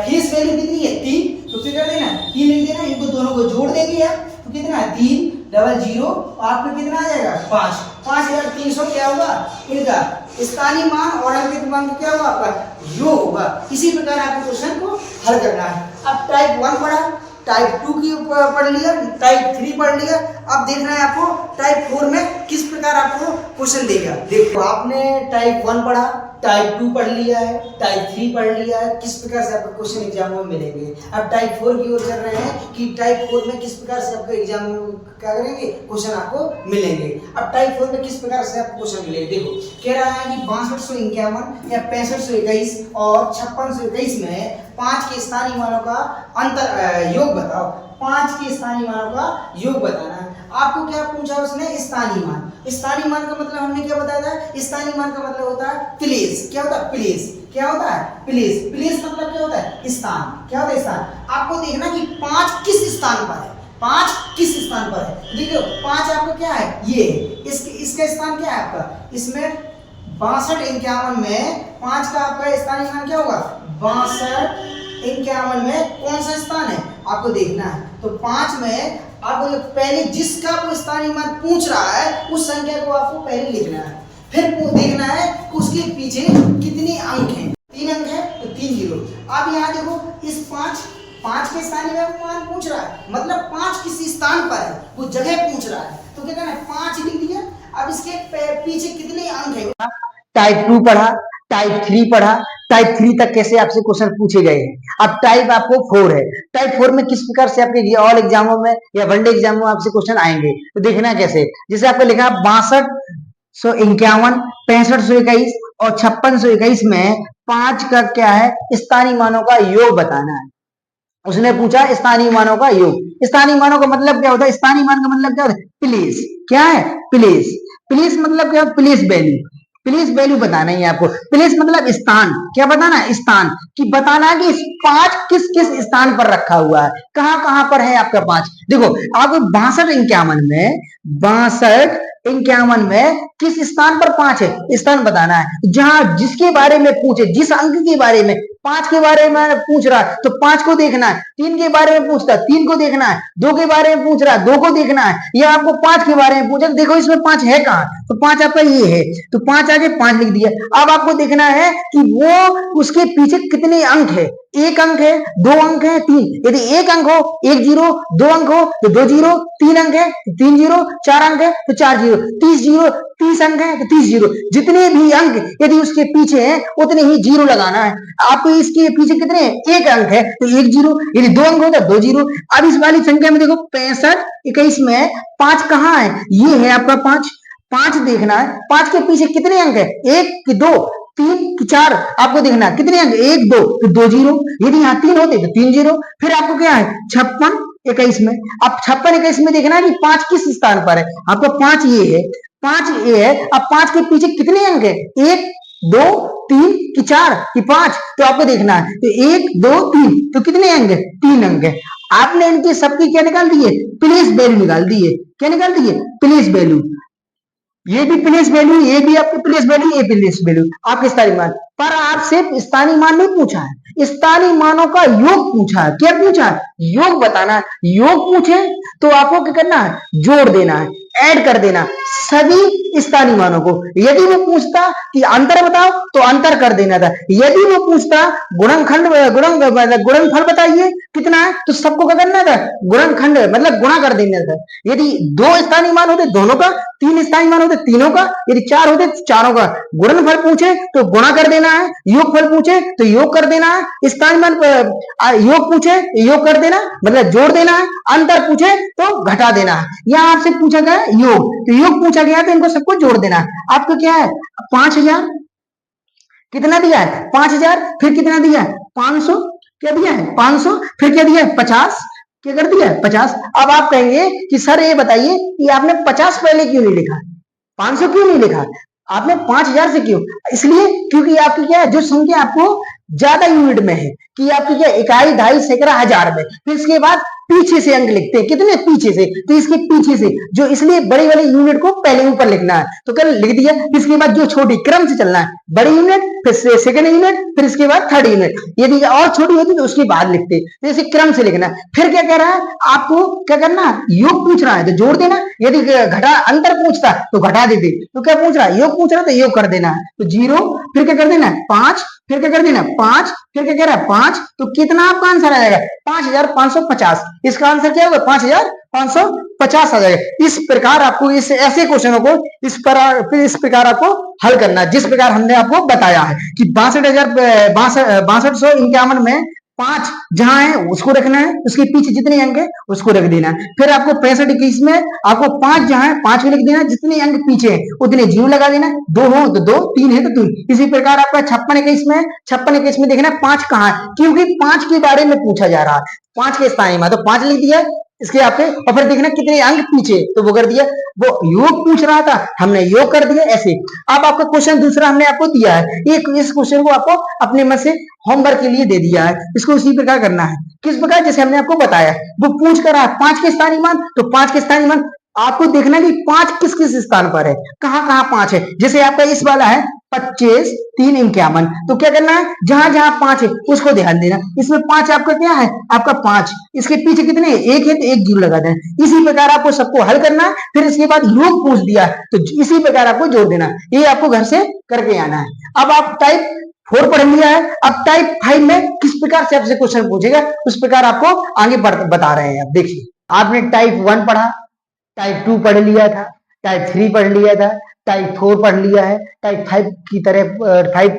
S2: फेस वैल्यू कितनी है 3, तो क्या कर देना 3 लिख देना, इनको दोनों को जोड़ देंगे आप तो कितना है 300 और आपको कितना आ जाएगा 5300 क्या होगा इनका स्थानीय मान और अंकित मान का क्या होगा आपका योग होगा। इसी प्रकार आपको क्वेश्चन को हल करना है। अब टाइप 1 पढ़ा, टाइप 2 की पढ़ लिया, टाइप 3 पढ़ लिया, अब देखना है आपको टाइप 4 में किस प्रकार आपको क्वेश्चन देगा। देखो आपने टाइप 1 पढ़ा, टाइप 2 पढ़ लिया है, टाइप 3 पढ़ लिया है, किस प्रकार से आपको क्वेश्चन एग्जाम में मिलेंगे। अब टाइप 4 की ओर चल रहे हैं कि टाइप 4 में किस प्रकार से आपको एग्जाम में क्या करेंगे क्वेश्चन आपको मिलेंगे। अब टाइप 4 में किस प्रकार से आपको क्वेश्चन मिलेंगे, देखो कह रहा है कि 6251 या 6521 और 5621 में 5 के स्थानीय मानों का अंतर योग बताओ, 5 के स्थानीय मानों का योग बताना है। आपको क्या पूछा उसने, स्थानीय मान। स्थानीय मान का मतलब हमने क्या बताया था, स्थानीय मान का मतलब होता है प्लेस। क्या होता है प्लेस, क्या होता है प्लेस। प्लेस मतलब क्या होता है स्थान, क्या होता है स्थान। आपको देखना कि 5 किस स्थान पर है, 5 किस स्थान पर है। देखिए 5 आपका क्या है, ये इसका स्थान क्या है आपका, इसमें 6251 में 5 का आपका स्थानीय मान क्या होगा, 6251 में कौन सा स्थान है आपको देखना है। तो 5 में आपको पहले जिसका वो स्थानीय मान पूछ रहा है उस संख्या को आपको पहले लिखना है, फिर वो देखना है उसके पीछे कितने अंक हैं, 3 अंक है तो 3 जीरो। अब यहाँ देखो इस 5 के स्थानीय मान पूछ रहा है, मतलब 5 किसी स्थान पर है, वो जगह पूछ रहा है, तो क्या करना है 5 लिख दिया। अब इसके पीछे कितने अंक है।
S1: टाइप 2 पढ़ा, टाइप 3 पढ़ा, टाइप 3 तक कैसे आपसे क्वेश्चन पूछे गए हैं। अब टाइप आपको 4 है, टाइप 4 में किस प्रकार से आपके ऑल एग्जामों में या वनडे एग्जाम में आपसे क्वेश्चन आएंगे, तो देखना कैसे। जैसे आपको लिखा 6251, 6521 और 5621 में 5 का क्या है स्थानीय मानों का योग बताना है। उसने पूछा स्थानीय मानों का योग। स्थानीय मानों का मतलब क्या होता है, स्थानीय मान का मतलब क्या होता है प्लेस। क्या है प्लेस, प्लेस मतलब क्या, प्लेस वैल्यू, प्लेस वैल्यू बताना है आपको। प्लेस मतलब स्थान, क्या बताना है स्थान, कि बताना है कि 5 किस किस स्थान पर रखा हुआ है, कहां कहां पर है आपका 5। देखो आप 6251 में किस स्थान पर 5 है, स्थान बताना है। जहां जिसके बारे में पूछे, जिस अंक के बारे में, 5 के बारे में पूछ रहा है तो 5 को देखना है, 3 के बारे में पूछता है 3 को देखना है, 2 के बारे में पूछ रहा है 2 को देखना है, या आपको 5 के बारे में पूछा देखो इसमें 5 है कहां, तो 5 आपका ये है, तो 5 आगे 5 लिख दिया। अब आपको देखना है कि वो उसके पीछे कितने अंक है, 1 अंक है, 2 अंक है, 3। यदि 1 अंक हो 1 जीरो, 2 अंक हो तो 2 जीरो, 3 अंक है तो 3 जीरो, 4 अंक है तो 4 जीरो, 30 जीरो, 30 अंक है तो 30 जीरो। जितने भी अंक यदि उसके पीछे हैं उतने ही जीरो लगाना है। आपको इसके पीछे कितने हैं, 1 अंक है तो 1 जीरो, यदि 2 अंक हो तो 2 जीरो। अब इस वाली संख्या में देखो 6521 में 5 कहां है, ये है आपका 5 देखना है। 5 के पीछे कितने अंक है, 1 कि 2, 3 कि 4, आपको देखना है कितने अंक, 1 2 तो 2 जीरो, यदि यहाँ 3 होते तो 3 जीरो। फिर आपको क्या है 5621 में, अब 5621 में देखना है कि 5 किस स्थान पर है, आपका 5 ये है, 5 ये है। अब 5 के पीछे कितने अंक है, 1 2 3 कि 4 कि 5, तो आपको देखना है तो 1 2 3 तो कितने अंक है, 3 अंक है। आपने इनकी सबकी क्या निकाल दी है, प्लेस वैल्यू निकाल दी है। क्या निकाल दी है, प्लेस वैल्यू। ये भी प्लेस वैल्यू, ये भी आपकी प्लेस वैल्यू, ये प्लेस वैल्यू आपके स्थानीय मान। पर आपसे स्थानीय मान नहीं पूछा है, स्थानीय मानों का योग पूछा है। क्या पूछा है, योग बताना है। योग पूछे तो आपको क्या करना है, जोड़ देना है, ऐड कर देना सभी स्थानीय मानों को। यदि वो पूछता कि अंतर बताओ तो अंतर कर देना था। यदि वो पूछता गुणनफल बताइए कितना है तो सबको क्या करना था, गुणनखंड मतलब गुणा कर देना था। यदि 2 स्थानीय मान होते दोनों का, 3 स्थानीय मान होते तीनों का, यदि 4 होते चारों का। गुणनफल पूछे तो गुणा कर देना है, योगफल पूछे तो योग कर देना है, स्थानीय मान योग पूछे योग कर देना मतलब जोड़ देना है, अंतर पूछे तो घटा देना है। यहाँ आपसे पूछा गया योग, तो योग पूछा गया तो इनको सबको जोड़ देना है। आपको क्या है 5000 कितना दिया है 5000, फिर कितना दिया है 500, क्या दिया है 500, फिर क्या दिया है 50, क्या कर दिया है 50। अब आप कहेंगे कि सर ये बताइए कि आपने 50 पहले क्यों नहीं लिखा, 500 क्यों नहीं लिखा, आपने 5000 से क्यों, इसलिए क्योंकि आपकी क्या है जो संख्या आपको ज्यादा यूनिट में है कि आपकी क्या इकाई, ढाई, सैकड़ा, हजार में, फिर इसके बाद पीछे से अंक लिखते हैं, कितने पीछे से, तो इसके पीछे से जो, इसलिए बड़ी वाली यूनिट को पहले ऊपर लिखना है, तो कल लिख दिया, इसके बाद जो छोटी क्रम से चलना है, बड़ी यूनिट फिर सेकंड यूनिट फिर इसके बाद थर्ड यूनिट, यदि और छोटी होती तो उसके बाद लिखते, तो इसे क्रम से लिखना है। फिर क्या कह रहा है आपको, क्या करना, योग पूछ रहा है तो जोड़ देना, यदि घटा अंतर पूछता तो घटा देते, तो क्या पूछ रहा है योग पूछ रहा है तो योग कर देना है, तो 0, फिर क्या कर देना है 5, फिर क्या कर देना 5, फिर क्या कह रहा है 5, तो कितना आपका आंसर आ जाएगा 5550, इसका आंसर क्या होगा 5550 आ जाएगा। इस प्रकार आपको इस ऐसे क्वेश्चनों को इस प्रकार आपको हल करना, जिस प्रकार हमने आपको बताया है कि 62,651 में 5 जहां है उसको रखना है, उसके पीछे जितने अंक है उसको रख देना है, फिर आपको 65-21 में आपको 5 जहां है 5 को लिख देना, जितने अंक पीछे है उतने जीरो लगा देना, 2 हो तो 2, 3 है तो 3। इसी प्रकार आपका 56-21 में देखना 5 कहां है, क्योंकि 5 के बारे में पूछा जा रहा है, 5 के स्थान में, तो 5 लिख दिया इसके आपके, और फिर देखना कितने अंक पीछे, तो वो कर दिया, वो योग पूछ रहा था हमने योग कर दिया ऐसे। अब आपका क्वेश्चन दूसरा हमने आपको दिया है, एक इस क्वेश्चन को आपको अपने मन से होमवर्क के लिए दे दिया है, इसको उसी प्रकार करना है, किस प्रकार जैसे हमने आपको बताया, वो पूछ कर रहा है 5 के स्थानीय मान, तो 5 के स्थानीय मान आपको देखना कि 5 किस किस स्थान पर है, कहां कहां 5 है, जैसे आपका इस वाला है 25, 351, तो क्या करना है जहां जहां 5 है उसको ध्यान देना, इसमें 5 आपका क्या है आपका 5, इसके पीछे कितने एक है तो एक जीरो लगा देना, इसी प्रकार आपको सबको हल करना है, फिर इसके बाद योग पूछ दिया तो इसी प्रकार आपको जोड़ देना, ये आपको घर से करके आना है। अब आप टाइप 4 पढ़ लिया है, अब टाइप 5 में किस प्रकार से आपसे क्वेश्चन पूछेगा उस प्रकार आपको आगे बता रहे हैं। आप देखिए, आपने टाइप 1 पढ़ा, टाइप 2 पढ़ लिया था, टाइप 3 पढ़ लिया था, टाइप 4 पढ़ लिया है, टाइप 5 की तरह 5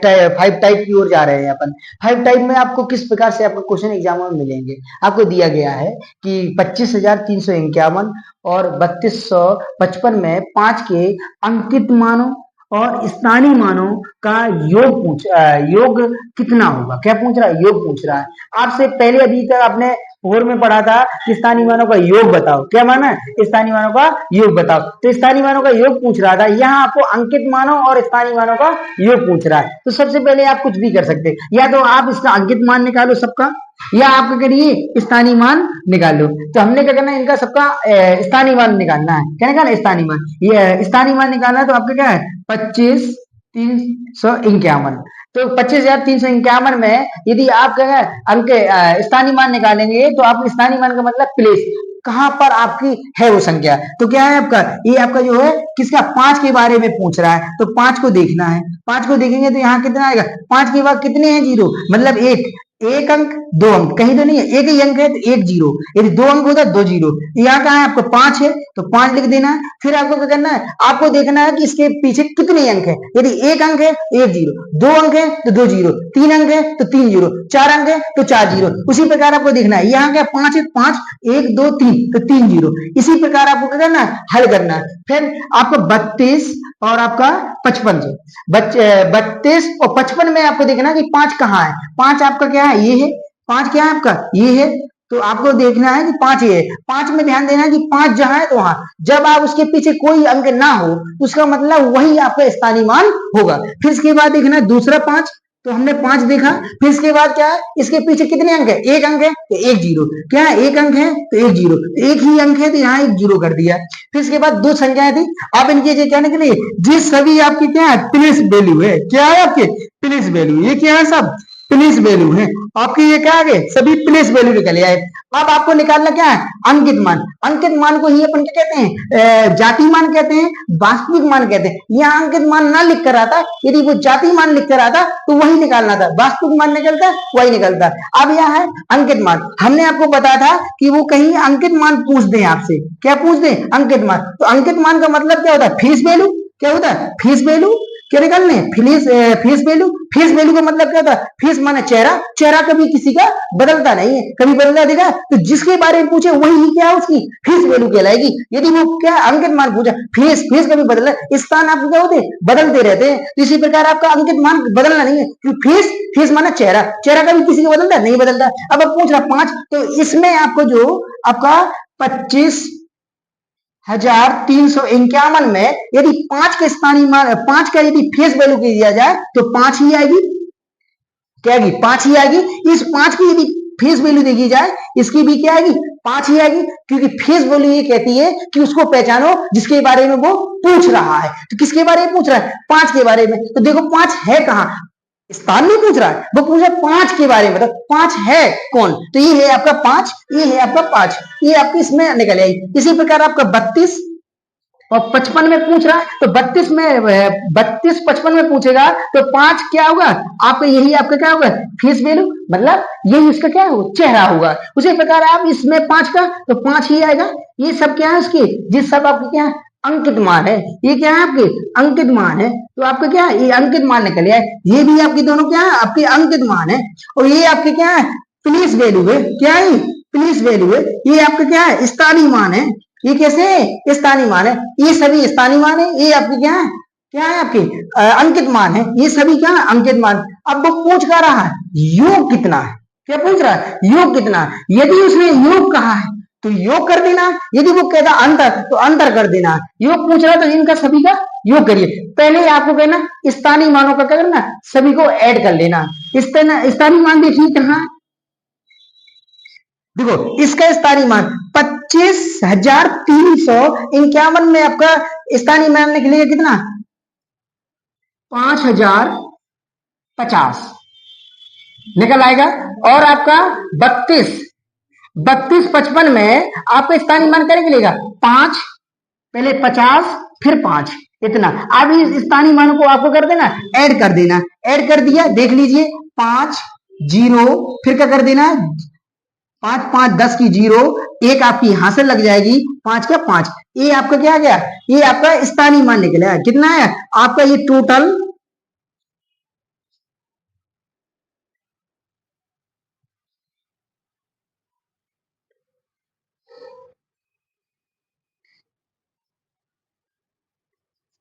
S1: टाइप की ओर जा रहे हैं अपन। 5 टाइप में आपको किस प्रकार से आपको क्वेश्चन एग्जाम में मिलेंगे, आपको दिया गया है कि 25,351 और 3255 में 5 के अंकित मानों और स्थानीय मानों का योग कितना होगा, क्या पूछ रहा है योग पूछ रहा है आपसे। पहले अभी तक आपने 4 में पढ़ा था कि स्थानीय मानों का योग बताओ, क्या माना है स्थानीय मानों का योग बताओ, तो स्थानीय मानों का योग पूछ रहा था, यहाँ आपको अंकित मानों और स्थानीय मानों का योग पूछ रहा है। तो सबसे पहले आप कुछ भी कर सकते हैं, या तो आप इसका अंकित मान निकालो सबका, या आप क्या करिए स्थानीय मान निकालो, तो हमने क्या करना है इनका सबका स्थानीय मान निकालना है, क्या निकालना है स्थानीय मान, ये स्थानीय मान निकालना है, तो आपका क्या है 25,351, तो 25,351 में यदि आप क्या है अंक स्थानीय मान निकालेंगे तो आप स्थानीय मान का मतलब प्लेस कहां पर आपकी है वो संख्या, तो क्या है आपका ये आपका जो है किसका 5 के बारे में पूछ रहा है, तो 5 को देखना है, 5 को देखेंगे तो यहाँ कितना आएगा 5 के बाद कितने हैं जीरो, मतलब एक अंक 2 अंक, कहीं तो नहीं है, एक ही अंक है तो एक जीरो, यदि 2 अंक होता है 2 जीरो, यहाँ कहा है आपको 5 है तो 5 लिख देना है। फिर आपको क्या करना है, आपको देखना है कि इसके पीछे कितने अंक है, यदि एक अंक है तो एक जीरो, 2 अंक है तो 2 जीरो, 3 अंक है तो 3 जीरो, 4 अंक है तो 4 जीरो, उसी प्रकार आपको देखना है, यहाँ क्या 5 है 5 1 2 3 तो 3 जीरो, इसी प्रकार आपको क्या करना है हल करना है। फिर आपको 32 और आपका 55, 32 और 55 में आपको देखना है कि 5 कहाँ है, 5 आपका क्या है ये है, 5 क्या है आपका ये है, तो आपको देखना है कि 5 ये है, 5 में ध्यान देना है कि 5 जहां है तो वहां, जब आप उसके पीछे कोई अंक ना हो उसका मतलब वही आपका स्थानीय मान होगा। फिर इसके बाद देखना है दूसरा 5, तो हमने 5 देखा, फिर इसके बाद क्या है इसके पीछे कितने अंक है, एक अंक है तो एक जीरो, क्या है एक अंक है तो एक जीरो, तो एक ही अंक है तो यहाँ एक जीरो कर दिया। फिर इसके बाद 2 संख्याएं थी, आप इनके क्या निकले, ये सभी आपकी क्या है प्लेस वैल्यू है, क्या है आपके प्लेस वैल्यू, ये क्या है सब प्लेस वैल्यू है आपके, ये क्या है सभी प्लेस वैल्यू निकले आए। अब आपको निकालना क्या है अंकित मान, अंकित मान को ही अपन क्या कहते हैं जाति मान कहते हैं, वास्तविक मान कहते हैं। यहाँ अंकित मान ना लिख कर आता, यदि वो जाति मान लिख कर आता तो वही निकालना था, वास्तविक मान निकलता वही निकलता। अब यहाँ है अंकित मान, हमने आपको बताया था कि वो कहीं अंकित मान पूछ दे आपसे, क्या पूछ दे अंकित मान, तो अंकित मान का मतलब क्या होता है फीस वैल्यू, क्या होता है फीस वैल्यू, क्या निकालने हैं? Face value. फेस वैल्यू का मतलब क्या था? फेस माने चेहरा, चेहरा कभी किसी का बदलता नहीं है, कभी बदलता देखा? तो जिसके बारे में पूछे वही क्या है उसकी फेस वैल्यू कहलाएगी। यदि वो क्या अंकित मान पूछा, फेस फेस कभी बदला, स्थान आपके क्या होते हैं? बदलते रहते हैं। तो इसी प्रकार आपका अंकित मान बदलना नहीं है। फेस फेस माना चेहरा, चेहरा कभी किसी का बदलता नहीं बदलता। अब पूछ रहा 5, तो इसमें आपको जो आपका 25,351 में यदि 5 का स्थानीय मान, 5 का यदि फेस वैल्यू दिया जाए तो 5 ही आएगी। क्या आएगी? 5 ही आएगी। इस 5 की यदि फेस वैल्यू देखी जाए, इसकी भी क्या आएगी? 5 ही आएगी, क्योंकि फेस वैल्यू ये कहती है कि उसको पहचानो जिसके बारे में वो पूछ रहा है। तो किसके बारे में पूछ रहा है? 5 के बारे में। तो देखो 5 है कहां? स्थान नहीं पूछ रहा है, वो पूछ रहा है 5 के बारे में। तो 5 है कौन? तो ये है आपका 5, ये है आपका 5, ये आपकी इसमें निकल आएगी। इसी प्रकार आपका 32 और 55 में पूछ रहा है, तो 32 55 में पूछेगा तो 5 क्या होगा आपका? यही आपका क्या होगा? फेस वैल्यू, मतलब यही उसका क्या होगा? चेहरा होगा। उसी प्रकार आप इसमें 5 का, तो 5 ही आएगा। ये सब क्या है उसकी, जिस सब आपके क्या है? अंकित मान है। ये क्या है? आपके अंकित मान है। तो आपका क्या है? ये अंकित मान निकल आए। ये भी आपके दोनों क्या है? आपके अंकित मान है। और ये आपके क्या है? प्लेस वैल्यू है। क्या है? प्लेस वैल्यू है। ये आपका क्या है? स्थानीय मान है। ये कैसे है? स्थानीय मान है। ये सभी स्थानीय मान है। ये आपके क्या है? क्या है आपके? अंकित मान है। ये सभी क्या है? अंकित मान। अब वो पूछ क्या रहा है? योग कितना है? क्या पूछ रहा है? योग कितना है। यदि उसने योग कहा है तो योग कर देना, यदि वो कहता अंतर तो अंतर कर देना। योग पूछ रहा है तो इनका सभी का योग करिए। पहले आपको कहना स्थानीय मानों का क्या करना? सभी को ऐड कर लेना। स्थानीय मान देखिए कहां? देखो इसका स्थानीय मान 25,351 में आपका स्थानीय मान निकलेगा कितना? 5,050 निकल आएगा। और आपका 32 55 में आपका स्थानीय मान क्या निकलेगा? 5, पहले 50 फिर 5, इतना। अब इस स्थानीय मानों को आपको कर देना, ऐड कर देना। ऐड कर दिया, देख लीजिए 5 0, फिर क्या कर देना? 5 5 10 की 0, एक आपकी यहां से लग जाएगी, 5 का 5। ये आपका क्या आ गया? ये आपका स्थानीय मान निकला। कितना है आपका? ये टोटल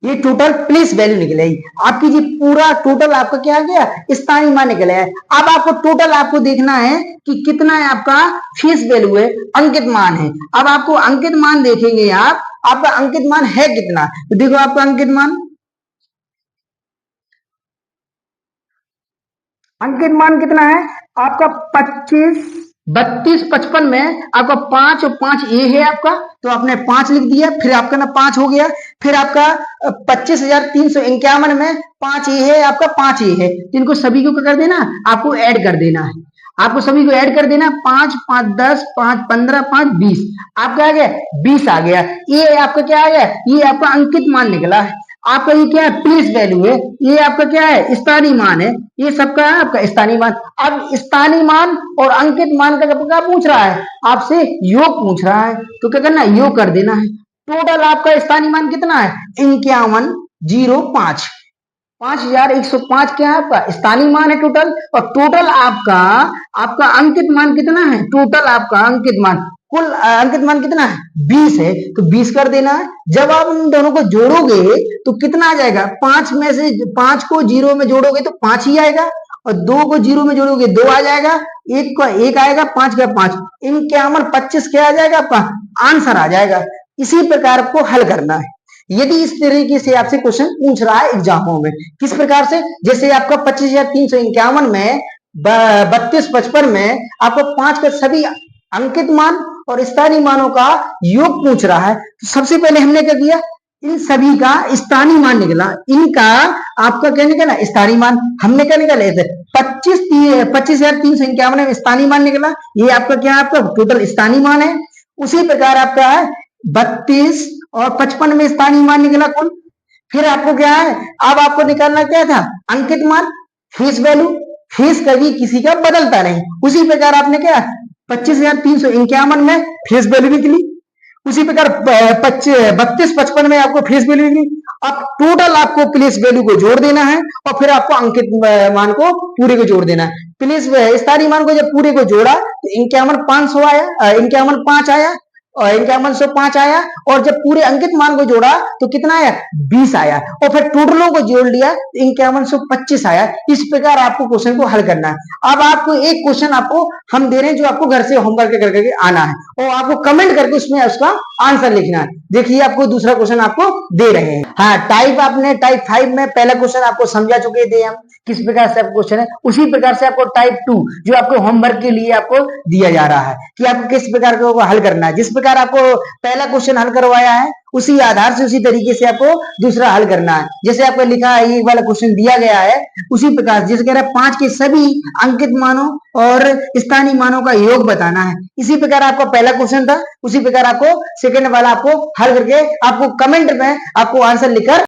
S1: ये टोटल प्लेस वैल्यू निकलेगी आपकी जी। पूरा टोटल आपका क्या आ गया? स्थानीय मान निकला है। अब आपको टोटल आपको देखना है कि कितना है आपका फेस वैल्यू है, अंकित मान है। अब आपको अंकित मान देखेंगे आप, आपका अंकित मान है कितना? तो देखो आपका अंकित मान कितना है आपका? 32 55 में आपका 5 और 5 ये है आपका, तो आपने 5 लिख दिया, फिर आपका ना 5 हो गया। फिर आपका 25,351 में 5 ये है आपका, 5 ये है, तो इनको सभी को कर देना, आपको ऐड कर देना है। आपको सभी को ऐड कर देना, 5 5 10 5 15 5 20, आपका आ गया 20 आ गया। ये आपका क्या आ गया? ये आपका अंकित मान निकला है। आपका ये क्या है? प्लेस वैल्यू है। ये आपका क्या है? स्थानीय मान है। ये सबका है आपका स्थानीय मान। अब स्थानीय मान और अंकित मान का क्या पूछ रहा है? आपसे योग पूछ रहा है, तो क्या करना है? योग कर देना है। टोटल आपका स्थानीय मान कितना है? 51,05। 5,105 क्या है आपका स्थानीय मान है टोटल। और टोटल आपका अंकित मान कितना है? टोटल आपका अंकित मान, कुल अंकित मान कितना है? 20 है, तो 20 कर देना है। जब आप उन दोनों को जोड़ोगे तो कितना आ जाएगा? 5 में से 5 को 0 में जोड़ोगे तो 5 ही आएगा, और 2 को 0 में जोड़ोगे 2 आ जाएगा, 1 का 1 आएगा, 5 का 5, 51,25 क्या आ जाएगा? आपका आंसर आ जाएगा। इसी प्रकार आपको हल करना है। यदि इस तरीके से आपसे क्वेश्चन पूछ रहा है एग्जामों में, किस प्रकार से? जैसे आपका 25,351 में 32 55 में आपको 5 का सभी अंकित मान और स्थानीय मानों का योग पूछ रहा है, तो सबसे पहले हमने क्या किया? इन सभी का स्थानीय मान निकला। इनका आपका क्या निकला? स्थानीय मान। हमने क्या निकाले थे? 25,351 में स्थानीय मान निकला। ये आपका क्या है? आपका टोटल स्थानीय मान है। उसी प्रकार आपका है 32 और 55 में स्थानीय मान निकला कुल। फिर आपको क्या है? अब आपको निकालना क्या था? अंकित मान, फेस वैल्यू। फेस कभी किसी का बदलता नहीं। उसी प्रकार आपने क्या 25,351 में फेस वैल्यू निकली। उसी प्रकार 32 55 में आपको फेस वैल्यू निकली। अब टोटल आपको प्लेस वैल्यू को जोड़ देना है और फिर आपको अंकित मान को पूरे को जोड़ देना है। प्लेस स्थानीय मान को जब पूरे को जोड़ा तो 51,500 आया, 51,500 आया और 51,500 आया, और जब पूरे अंकित मान को जोड़ा तो कितना आया, 20 आया, और फिर टोटलों को जोड़ लिया तो 51,25 आया। इस प्रकार आपको क्वेश्चन को हल करना है। अब आपको एक क्वेश्चन आपको हम दे रहे हैं जो आपको घर से होमवर्क करके आना है और आपको कमेंट करके उसमें उसका आंसर लिखना है। देखिए आपको दूसरा क्वेश्चन आपको दे रहे हैं। हाँ, टाइप 5 में पहला क्वेश्चन आपको समझा चुके थे हम किस प्रकार से आपको क्वेश्चन है, उसी प्रकार से आपको टाइप 2 जो आपको होमवर्क के लिए आपको दिया जा रहा है कि आपको किस प्रकार को हल करना है। जिस प्रकार आपको पहला क्वेश्चन हल करवाया है उसी आधार से उसी तरीके से आपको दूसरा हल करना है। जैसे आपको लिखा है ये वाला क्वेश्चन दिया गया है उसी प्रकार जैसे कह रहा है 5 के सभी अंकित मानों और स्थानीय मानों का योग बताना है। इसी प्रकार आपका पहला क्वेश्चन था, उसी प्रकार आपको सेकंड वाला आपको हल करके आपको कमेंट में आपको आंसर लिखकर